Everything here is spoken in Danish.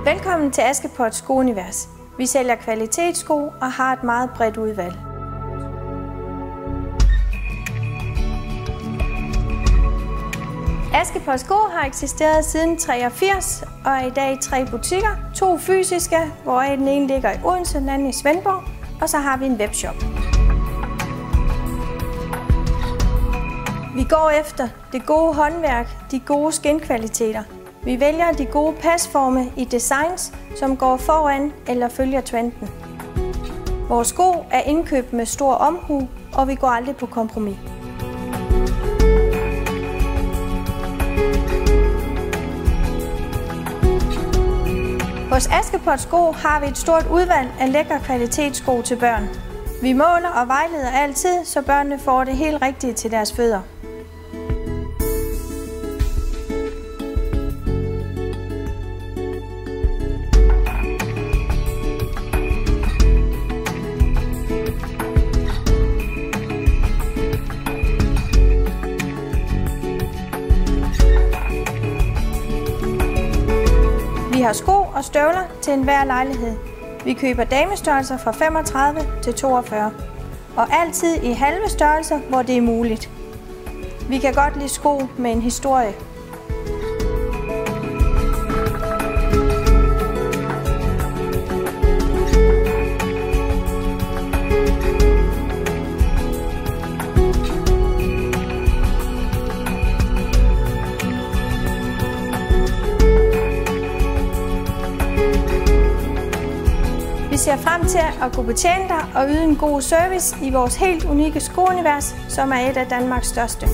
Velkommen til Askepot Skounivers. Vi sælger kvalitetssko og har et meget bredt udvalg. Askepot Sko har eksisteret siden 1983 og er i dag i 3 butikker. 2 fysiske, hvoraf den ene ligger i Odense, den anden i Svendborg, og så har vi en webshop. Vi går efter det gode håndværk, de gode skinkvaliteter. Vi vælger de gode pasforme i designs, som går foran eller følger trenden. Vores sko er indkøbt med stor omhu, og vi går aldrig på kompromis. Hos Askepot Sko har vi et stort udvalg af lækre kvalitetssko til børn. Vi måler og vejleder altid, så børnene får det helt rigtige til deres fødder. Vi har sko og støvler til enhver lejlighed. Vi køber damestørrelser fra 35 til 42, og altid i halve størrelser, hvor det er muligt. Vi kan godt lide sko med en historie. Vi ser frem til at kunne betjene dig og yde en god service i vores helt unikke skounivers, som er et af Danmarks største.